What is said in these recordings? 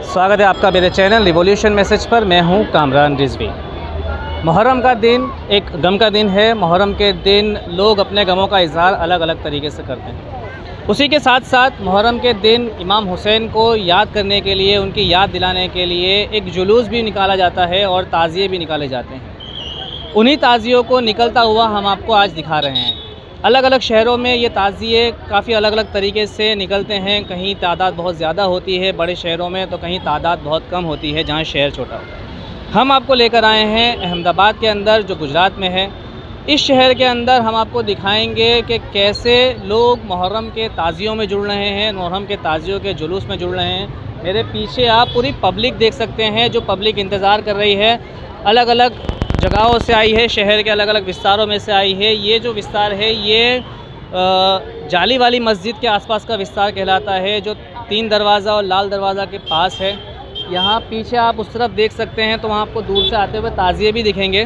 स्वागत है आपका मेरे चैनल रिवॉल्यूशन मैसेज पर। मैं हूं कामरान रिजवी। मुहर्रम का दिन एक गम का दिन है। मुहर्रम के दिन लोग अपने गमों का इज़हार अलग अलग तरीके से करते हैं। उसी के साथ साथ मुहर्रम के दिन इमाम हुसैन को याद करने के लिए, उनकी याद दिलाने के लिए एक जुलूस भी निकाला जाता है और ताज़िए भी निकाले जाते हैं। उन्हीं ताज़ियों को निकलता हुआ हम आपको आज दिखा रहे हैं। अलग अलग शहरों में ये ताज़िए काफ़ी अलग अलग तरीके से निकलते हैं। कहीं तादाद बहुत ज़्यादा होती है बड़े शहरों में, तो कहीं तादाद बहुत कम होती है जहाँ शहर छोटा होता है। हम आपको लेकर आए हैं अहमदाबाद के अंदर, जो गुजरात में है। इस शहर के अंदर हम आपको दिखाएंगे कि कैसे लोग मुहर्रम के ताज़ियों में जुड़ रहे हैं, मुहर्रम के ताज़ियों के जुलूस में जुड़ रहे हैं। मेरे पीछे आप पूरी पब्लिक देख सकते हैं, जो पब्लिक इंतज़ार कर रही है। अलग अलग जगहों से आई है, शहर के अलग अलग विस्तारों में से आई है। ये जो विस्तार है ये जाली वाली मस्जिद के आसपास का विस्तार कहलाता है, जो 3 दरवाज़ा और लाल दरवाज़ा के पास है। यहाँ पीछे आप उस तरफ देख सकते हैं, तो वहाँ आपको दूर से आते हुए ताज़िए भी दिखेंगे।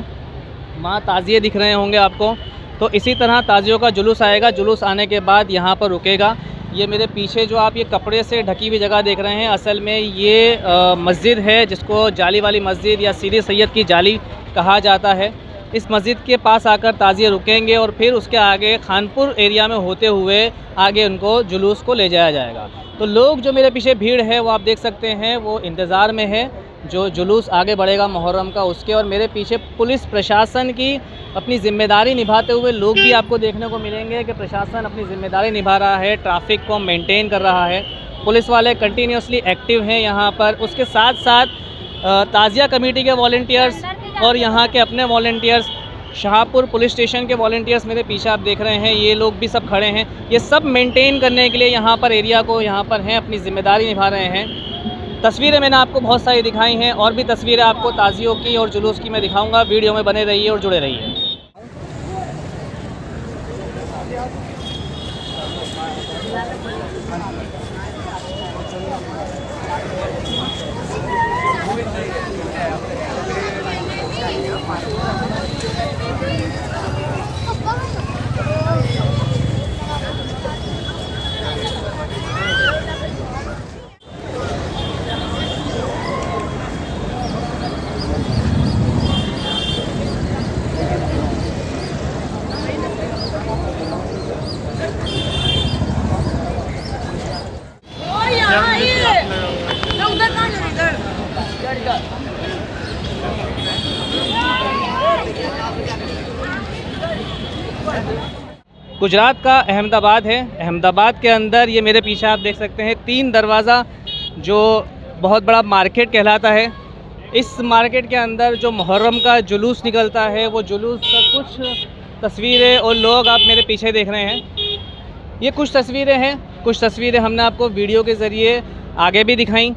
वहाँ ताज़िए दिख रहे होंगे आपको। तो इसी तरह ताज़ियों का जुलूस आएगा। जुलूस आने के बाद यहाँ पर रुकेगा। ये मेरे पीछे जो आप ये कपड़े से ढकी हुई जगह देख रहे हैं, असल में ये मस्जिद है, जिसको जाली वाली मस्जिद या सीरी सैयद की जाली कहा जाता है। इस मस्जिद के पास आकर ताज़िए रुकेंगे और फिर उसके आगे खानपुर एरिया में होते हुए आगे उनको जुलूस को ले जाया जाएगा। तो लोग जो मेरे पीछे भीड़ है वो आप देख सकते हैं, वो इंतज़ार में है जो जुलूस आगे बढ़ेगा मुहर्रम का उसके। और मेरे पीछे पुलिस प्रशासन की अपनी ज़िम्मेदारी निभाते हुए लोग भी आपको देखने को मिलेंगे कि प्रशासन अपनी ज़िम्मेदारी निभा रहा है, ट्रैफिक को मेंटेन कर रहा है। पुलिस वाले कंटिन्यूसली एक्टिव हैं यहाँ पर। उसके साथ साथ ताज़िया कमेटी के वॉलंटियर्स और यहाँ के अपने वॉलंटियर्स, शाहपुर पुलिस स्टेशन के वॉलंटियर्स मेरे पीछे आप देख रहे हैं, ये लोग भी सब खड़े हैं। ये सब मेंटेन करने के लिए यहाँ पर एरिया को यहाँ पर हैं, अपनी ज़िम्मेदारी निभा रहे हैं। तस्वीरें मैंने आपको बहुत सारी दिखाई हैं, और भी तस्वीरें आपको ताज़ियों की और जुलूस की मैं दिखाऊंगा। वीडियो में बने रहिए और जुड़े रहिए। गुजरात का अहमदाबाद है। अहमदाबाद के अंदर ये मेरे पीछे आप देख सकते हैं 3 दरवाज़ा, जो बहुत बड़ा मार्केट कहलाता है। इस मार्केट के अंदर जो मुहर्रम का जुलूस निकलता है, वो जुलूस का कुछ तस्वीरें और लोग आप मेरे पीछे देख रहे हैं। ये कुछ तस्वीरें हैं, कुछ तस्वीरें हमने आपको वीडियो के ज़रिए आगे भी दिखाई।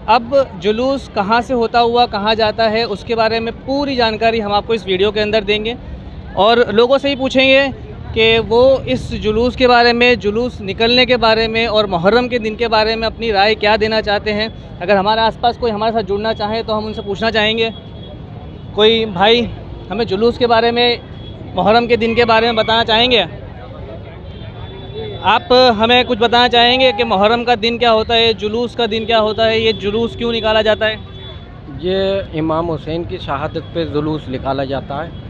अब जुलूस कहाँ से होता हुआ कहाँ जाता है, उसके बारे में पूरी जानकारी हम आपको इस वीडियो के अंदर देंगे। और लोगों से ही पूछेंगे कि वो इस जुलूस के बारे में, जुलूस निकलने के बारे में और मुहर्रम के दिन के बारे में अपनी राय क्या देना चाहते हैं। अगर हमारे आसपास कोई हमारे साथ जुड़ना चाहे तो हम उनसे पूछना चाहेंगे। कोई भाई हमें जुलूस के बारे में, मुहर्रम के दिन के बारे में बताना चाहेंगे? आप हमें कुछ बताना चाहेंगे कि मुहर्रम का दिन क्या होता है, जुलूस का दिन क्या होता है, ये जुलूस क्यों निकाला जाता है? ये इमाम हुसैन की शहादत पे जुलूस निकाला जाता है।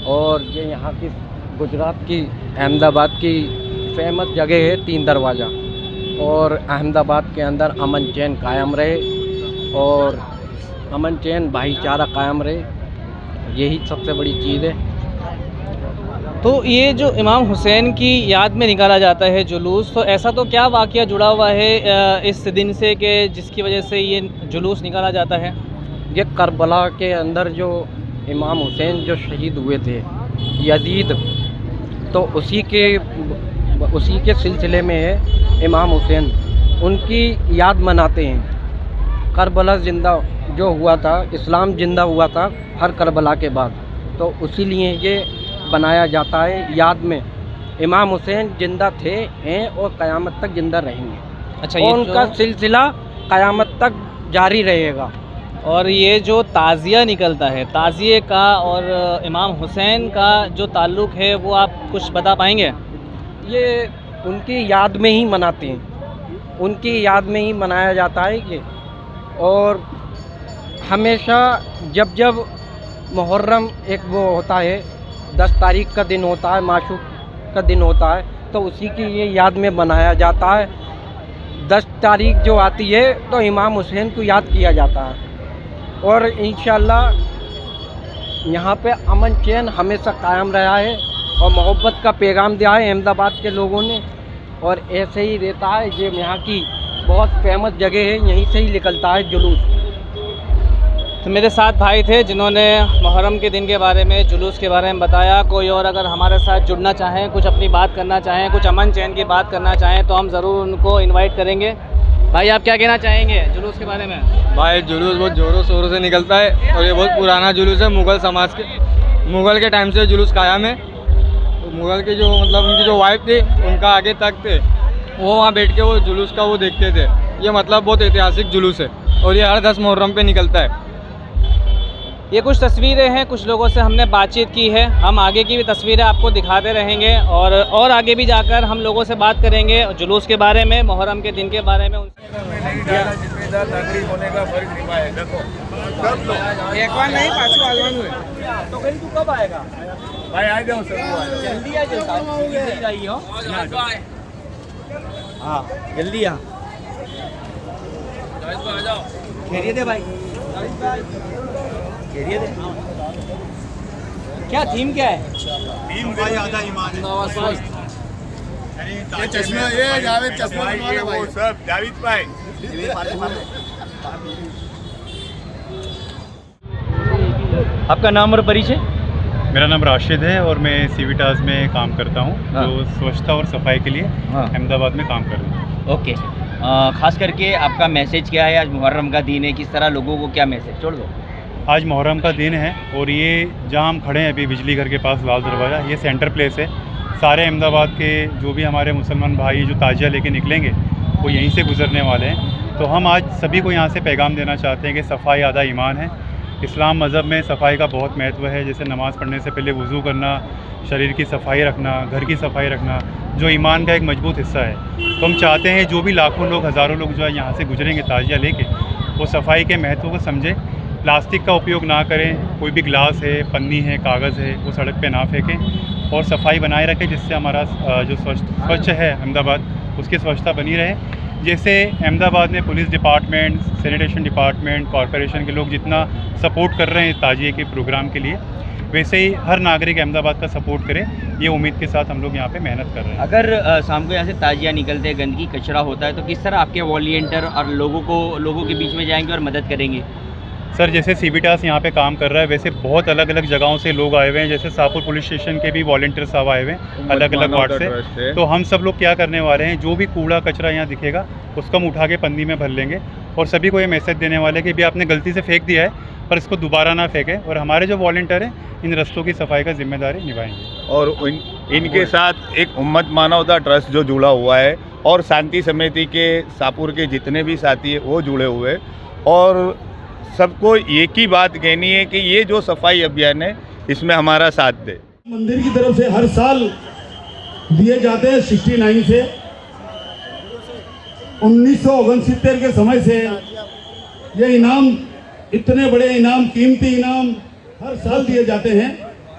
और ये यहाँ की गुजरात की अहमदाबाद की फेमस जगह है 3 दरवाज़ा। और अहमदाबाद के अंदर अमन चैन कायम रहे और अमन चैन भाईचारा कायम रहे, यही सबसे बड़ी चीज़ है। तो ये जो इमाम हुसैन की याद में निकाला जाता है जुलूस, तो ऐसा तो क्या वाक़या जुड़ा हुआ है इस दिन से कि जिसकी वजह से ये जुलूस निकाला जाता है? ये करबला के अंदर जो इमाम हुसैन जो शहीद हुए थे यजीद, तो उसी के सिलसिले में है इमाम हुसैन, उनकी याद मनाते हैं। करबला ज़िंदा जो हुआ था, इस्लाम ज़िंदा हुआ था हर करबला के बाद, तो उसी लिए ये बनाया जाता है याद में। इमाम हुसैन ज़िंदा थे, हैं और क़यामत तक ज़िंदा रहेंगे। अच्छा, और उनका सिलसिला क़यामत तक जारी रहेगा। और ये जो ताज़िया निकलता है, ताज़िए का और इमाम हुसैन का जो ताल्लुक़ है, वो आप कुछ बता पाएंगे? ये उनकी याद में ही मनाते हैं। उनकी याद में ही मनाया जाता है ये। और हमेशा जब जब मुहर्रम एक वो होता है 10 तारीख का दिन होता है, माशूक का दिन होता है, तो उसी की ये याद में मनाया जाता है। 10 तारीख जो आती है तो इमाम हुसैन को याद किया जाता है और इंशाअल्लाह यहाँ पे अमन चैन हमेशा कायम रहा है और मोहब्बत का पैगाम दिया है अहमदाबाद के लोगों ने, और ऐसे ही रहता है। ये यहाँ की बहुत फेमस जगह है, यहीं से ही निकलता है जुलूस। तो मेरे साथ भाई थे जिन्होंने मुहर्रम के दिन के बारे में, जुलूस के बारे में बताया। कोई और अगर हमारे साथ जुड़ना चाहें, कुछ अपनी बात करना चाहें, कुछ अमन चैन की बात करना चाहें, तो हम ज़रूर उनको इनवाइट करेंगे। भाई आप क्या कहना चाहेंगे जुलूस के बारे में? भाई जुलूस बहुत ज़ोरों शोरों से निकलता है और ये बहुत पुराना जुलूस है। मुग़ल समाज के, मुग़ल के टाइम से जुलूस कायम है। तो मुग़ल के जो मतलब उनकी जो वाइफ थी, उनका आगे तक थे, वो वहाँ बैठ के वो जुलूस का वो देखते थे। ये मतलब बहुत ऐतिहासिक जुलूस है और ये हर 10 मुहर्रम पे निकलता है। ये कुछ तस्वीरें हैं, कुछ लोगों से हमने बातचीत की है। हम आगे की भी तस्वीरें आपको दिखाते रहेंगे और आगे भी जाकर हम लोगों से बात करेंगे जुलूस के बारे में, मुहर्रम के दिन के बारे में। जिम्मेदार नागरिक होने का फर्ज निभाए। देखो एक बार नहीं, पाँचों आलवान हुए तो कहीं तू कब आएगा भाई? आ जाओ सर, जल्दी आ जाइए। हाँ जल्दी आ जाओ। खैरियत है भाई? खैरियत है। क्या थीम क्या है? टीम भाई आधा ईमान है। ये चश्मा, ये जावेद चश्मा भाई, ये वो सब जावेद भाई। आपका नाम और परिचय? मेरा नाम राशिद है और मैं सीविटास में काम करता हूँ, हाँ। जो स्वच्छता और सफाई के लिए हाँ। अहमदाबाद में काम कर रहा हूँ। ओके, खास करके आपका मैसेज क्या है? आज मुहर्रम का दिन है, किस तरह लोगों को क्या मैसेज? छोड़ दो। आज मुहर्रम का दिन है और ये जहाँ हम खड़े हैं अभी बिजली घर के पास लाल दरवाज़ा, ये सेंटर प्लेस है। सारे अहमदाबाद के जो भी हमारे मुसलमान भाई जो ताजिया लेके निकलेंगे वो यहीं से गुजरने वाले हैं। तो हम आज सभी को यहाँ से पैगाम देना चाहते हैं कि सफाई आधा ईमान है। इस्लाम मज़हब में सफाई का बहुत महत्व है। जैसे नमाज़ पढ़ने से पहले वज़ू करना, शरीर की सफाई रखना, घर की सफाई रखना, जो ईमान का एक मजबूत हिस्सा है। तो हम चाहते हैं जो भी लाखों लोग, हज़ारों लोग जो है यहाँ से गुजरेंगे ताजिया लेके, वो सफाई के महत्व को समझें। प्लास्टिक का उपयोग ना करें, कोई भी ग्लास है, पन्नी है, कागज़ है, वो सड़क पे ना फेंकें और सफाई बनाए रखें, जिससे हमारा जो स्वच्छ है अहमदाबाद, उसकी स्वच्छता बनी रहे। जैसे अहमदाबाद में police department, sanitation department, corporation के लोग जितना सपोर्ट कर रहे हैं ताजिए के प्रोग्राम के लिए, वैसे ही हर नागरिक अहमदाबाद का सपोर्ट करे, ये उम्मीद के साथ हम लोग यहाँ पे मेहनत कर रहे हैं। अगर शाम को यहाँ से ताजिया निकलते हैं, गंदगी कचरा होता है, तो किस तरह आपके वॉलंटियर और लोगों के बीच में जाएंगे और मदद करेंगे? सर, जैसे सीविटास यहाँ पे काम कर रहा है, वैसे बहुत अलग अलग जगहों से लोग आए हुए हैं। जैसे शाहपुर पुलिस स्टेशन के भी वॉलंटियर साहब आए हुए हैं अलग अलग वार्ड से। तो हम सब लोग क्या करने वाले हैं, जो भी कूड़ा कचरा यहाँ दिखेगा उसको हम उठा के पन्नी में भर लेंगे और सभी को ये मैसेज देने वाले हैं कि भी आपने गलती से फेंक दिया है पर इसको दोबारा ना फेंकें। और हमारे जो वॉलंटियर हैं इन रस्तों की सफाई का जिम्मेदारी निभाएंगे। और इनके साथ एक उम्मत मानवता ट्रस्ट जो जुड़ा हुआ है और शांति समिति के शाहपुर के जितने भी साथी हैं वो जुड़े हुए, और सबको एक ही बात कहनी है कि ये जो सफाई अभियान है इसमें हमारा साथ दे। मंदिर की तरफ से हर साल दिए जाते हैं 69 से 1969 के समय से ये इनाम, इतने बड़े इनाम, कीमती इनाम हर साल दिए जाते हैं,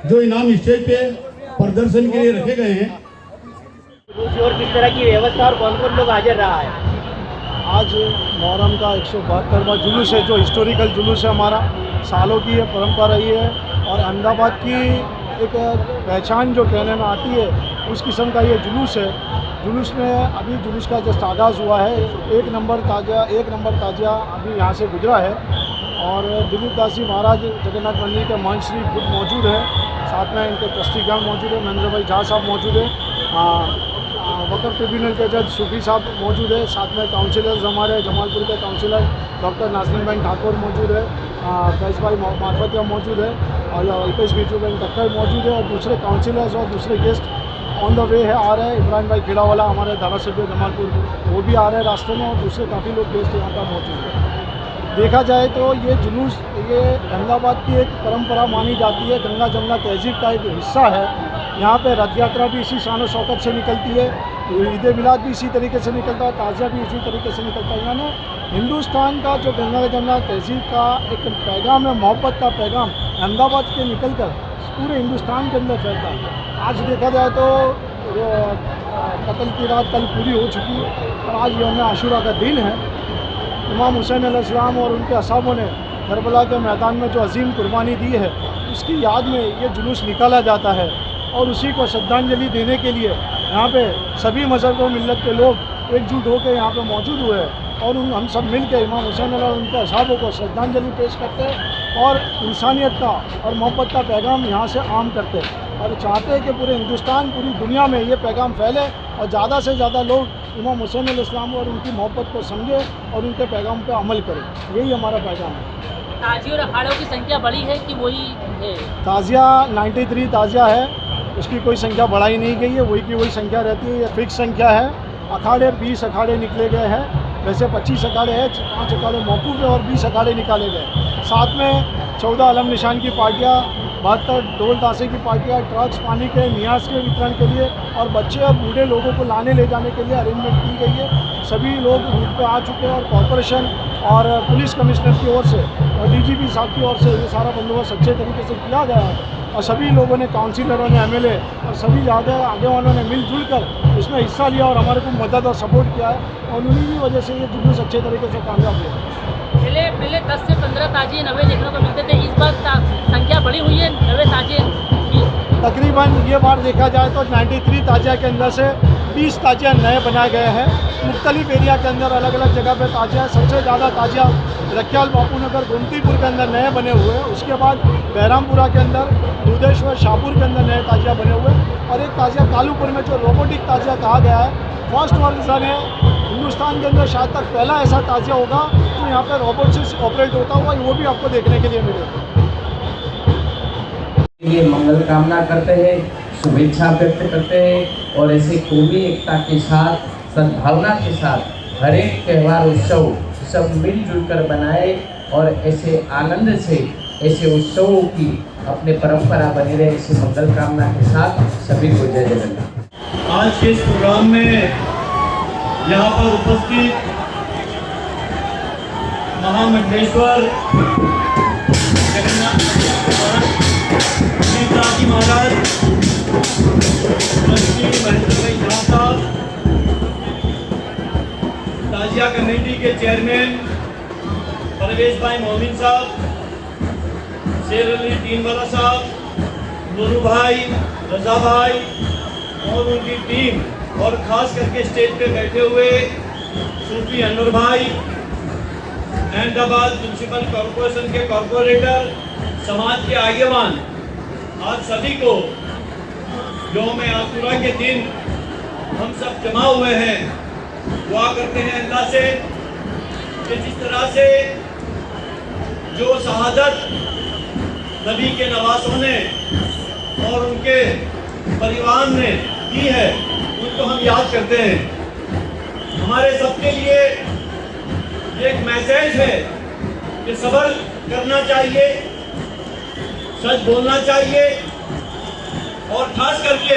जो इनाम स्टेज पे प्रदर्शन के लिए रखे गए हैं। और किस तरह की व्यवस्था और कौन कौन लोग हाजिर रहा है? आज मुहर्रम का 172वां जुलूस है, जो हिस्टोरिकल जुलूस है हमारा, सालों की ये परंपरा रही है और अहमदाबाद की एक पहचान जो कहने में आती है उस किस्म का ये जुलूस है। जुलूस में अभी जुलूस का जस्ट आगाज़ हुआ है। एक नंबर ताजिया अभी यहाँ से गुजरा है और दिलीप दास जी महाराज जगन्नाथ मंदिर के महंत श्री खुद मौजूद है, साथ में इनके ट्रस्टीगण मौजूद है, महेंद्र भाई झा साहब मौजूद है, वक़्फ़ ट्रिब्यूनल के जज सूफी साहब मौजूद है, साथ में काउंसिलर्स हमारे जमालपुर के काउंसिलर डॉक्टर नाज़रीन बहन ठाकुर मौजूद है, फैज़ भाई मार्फतिया मौजूद है और अल्पेश बीजू बहन टक्कर मौजूद है और दूसरे काउंसिलर्स और दूसरे गेस्ट ऑन द वे है, आ रहे हैं। इब्राहिम भाई खेड़ावाला हमारे धारासभ्य जमालपुर, वो भी आ रहे हैं रास्ते में और दूसरे काफ़ी लोग गेस्ट यहाँ पर मौजूद हैं। देखा जाए तो ये जुलूस, ये अहमदाबाद की एक परंपरा मानी जाती है, गंगा जमुना तहजीब का एक हिस्सा है। यहाँ पे रथ यात्रा भी इसी शान और शौकत से निकलती है। ईद मिलाद भी इसी तरीके से निकलता है, ताज़िया भी इसी तरीके से निकलता है। यानी हिंदुस्तान का जो गंगा जमुना तहजीब का एक पैगाम है, मोहब्बत का पैगाम अहमदाबाद के निकल कर पूरे हिंदुस्तान के अंदर फैलता है। आज देखा जाए तो कत्ल की रात कल पूरी हो चुकी है और आज यौम आशूरा का दिन है। इमाम हुसैन अलैहिस्सलाम और उनके असहाबों ने करबला के मैदान में जो अजीम कुर्बानी दी है, उसकी याद में ये जुलूस निकाला जाता है और उसी को श्रद्धांजलि देने के लिए यहाँ पे सभी मज़हब और मिल्लत के लोग एकजुट होकर यहाँ पे मौजूद हुए हैं और हम सब मिल के इमाम हुसैन और उनके असहाबों को श्रद्धांजलि पेश करते हैं और इंसानियत का और मोहब्बत का पैगाम यहाँ से आम करते हैं और चाहते हैं कि पूरे हिंदुस्तान, पूरी दुनिया में ये पैगाम फैले और ज़्यादा से ज़्यादा लोग इमाम हुसैन अलैहिस्सलाम और उनकी मोहब्बत को समझें और उनके पैगाम पर अमल करें। यही हमारा पैगाम है। ताजिया और अखाड़ों की संख्या बड़ी है कि वही है? ताज़िया 93 ताज़िया है, उसकी कोई संख्या बढ़ाई नहीं गई है, वही की वही संख्या रहती है, ये फिक्स संख्या है। अखाड़े 20 अखाड़े निकले गए हैं, वैसे 25 अखाड़े हैं, 5 अखाड़े मौकूफ़ है और 20 अखाड़े निकाले गए। साथ में 14 अलम निशान की पार्टियाँ, 72 ढोल ताशे की पार्टियाँ, ट्रक्स पानी के नियाज के वितरण के लिए और बच्चे और बूढ़े लोगों को लाने ले जाने के लिए अरेंजमेंट की गई है। सभी लोग रूट पे आ चुके हैं और कॉरपोरेशन और पुलिस कमिश्नर की ओर से और डीजीपी साहब की ओर से ये सारा बंदोबस्त अच्छे तरीके से किया गया है और सभी लोगों ने, काउंसिलरों ने, एमएलए और सभी ज़्यादा आगे वालों ने मिलजुल कर इसमें हिस्सा लिया और हमारे को मदद और सपोर्ट किया है और उन्हीं की वजह से ये जुलूस अच्छे तरीके से कामयाब हुआ। पहले 10 से 15 ताजिए नवे देखने को मिलते थे, इस बार संख्या बड़ी हुई है नवे ताजिए की? तकरीबन ये बार देखा जाए तो 93 ताजिया के अंदर से 20 ताजिया नए बनाए गए हैं। मुख्तलिफ एरिया के अंदर अलग अलग जगह पे ताजिया, सबसे ज़्यादा ताजिया रखियाल बापू नगर गोमतीपुर के अंदर नए बने हुए हैं। उसके बाद बहरामपुरा के अंदर, दुधेश्वर, शाहपुर के अंदर नए ताजिया बने हुए हैं और एक ताजिया कालूपुर में जो रोबोटिक ताजिया कहा गया है, फर्स्ट वर्जन है हिंदुस्तान के अंदर, शायद तक पहला ऐसा ताजिया होगा जो यहाँ पर रोबोट से ऑपरेट होता हुआ, वो भी आपको देखने के लिए मिलेगा। ये मंगल कामना करते हैं, शुभेच्छा व्यक्त करते हैं और ऐसे कौमी एकता के साथ, सद्भावना के साथ हर एक त्यौहार उत्सव सब मिलजुल कर बनाए और ऐसे आनंद से ऐसे उत्सवों की अपने परंपरा बनी रहे, ऐसी मंगल कामना के साथ सभी को जय जगन्नाथ। आज के इस प्रोग्राम में यहाँ पर उपस्थित महामंडलेश्वर जगन्नाथ जी महाराज, ट्रस्टी महेंद्र भाई झा साहब, ताजिया कमेटी के चेयरमैन परवेश भाई मोमिन साहब, शेर अली तीनवाला साहब, नूरू भाई, रजा भाई और उनकी टीम और ख़ास करके स्टेज पे बैठे हुए सूफी अनवर भाई, अहमदाबाद म्यूनसिपल कॉरपोरेशन के कॉरपोरेटर, समाज के आगेवान, आज सभी को यौम आशूरा के दिन हम सब जमा हुए हैं। दुआ करते हैं अल्लाह से कि जिस तरह से जो शहादत नबी के नवासों ने और उनके परिवार ने दी है, उनको हम याद करते हैं। हमारे सबके लिए एक मैसेज है कि सब्र करना चाहिए, सच बोलना चाहिए और खास करके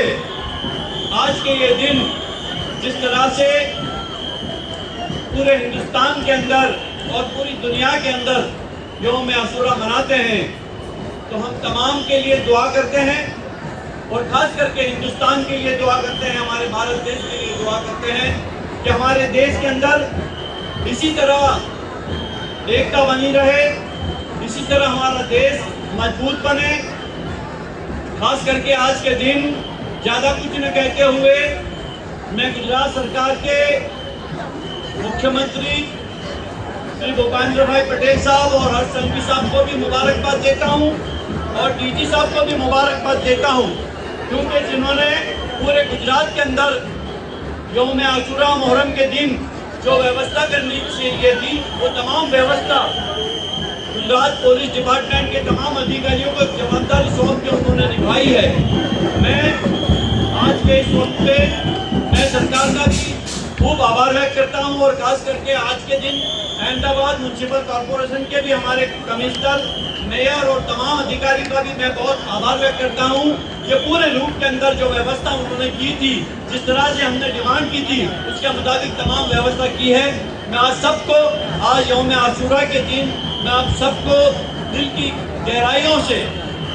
आज के ये दिन जिस तरह से पूरे हिंदुस्तान के अंदर और पूरी दुनिया के अंदर यौम आशूरा मनाते हैं, तो हम तमाम के लिए दुआ करते हैं और खास करके हिंदुस्तान के लिए दुआ करते हैं, हमारे भारत देश के लिए दुआ करते हैं कि हमारे देश के अंदर इसी तरह एकता बनी रहे, इसी तरह हमारा देश मजबूत बने। खास करके आज के दिन ज़्यादा कुछ न कहते हुए मैं गुजरात सरकार के मुख्यमंत्री श्री भूपेंद्र भाई पटेल साहब और हर्ष संघवी साहब को भी मुबारकबाद देता हूं और डीजी साहब को भी मुबारकबाद देता हूं, क्योंकि जिन्होंने पूरे गुजरात के अंदर यौम आशूरा मुहर्रम के दिन जो व्यवस्था करनी चाहिए थी, वो तमाम व्यवस्था गुजरात पुलिस डिपार्टमेंट के तमाम अधिकारियों को जवाबदारी सौंप के उन्होंने निभाई है। मैं आज के इस वक्त पे मैं सरकार का भी खूब आभार व्यक्त करता हूँ। और खास करके आज के दिन अहमदाबाद म्यूनसिपल कॉरपोरेशन के भी हमारे कमिश्नर, मेयर और तमाम अधिकारियों का भी मैं बहुत आभार व्यक्त करता हूँ। ये पूरे रूट के अंदर जो व्यवस्था उन्होंने की थी, जिस तरह से हमने डिमांड की थी, उसके मुताबिक तमाम व्यवस्था की है। मैं आज सबको, आज यौम आशूरा के दिन, मैं आप सबको दिल की गहराइयों से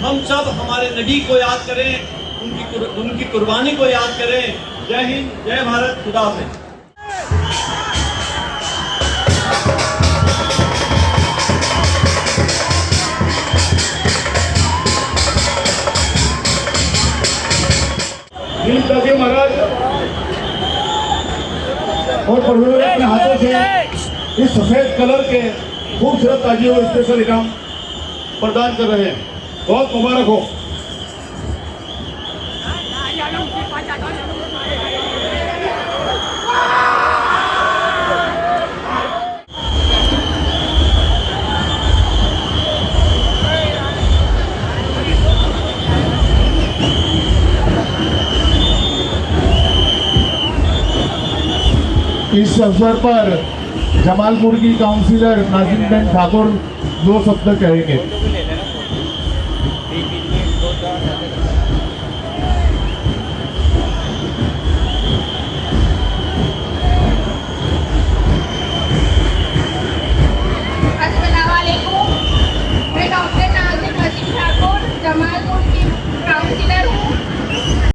हम सब हमारे नबी को याद करें, उनकी कुर्बानी को याद करें। जय हिंद, जय भारत, खुदा हाफिज़। ताकि महाराज और परवेज अपने हाथों से इस सफेद कलर के खूबसूरत ताजियों को स्पेशल इनाम प्रदान कर रहे हैं। बहुत मुबारक हो। इस अवसर पर जमालपुर की काउंसिलर नाजिम ठाकुर 2 शब्द कहेंगे।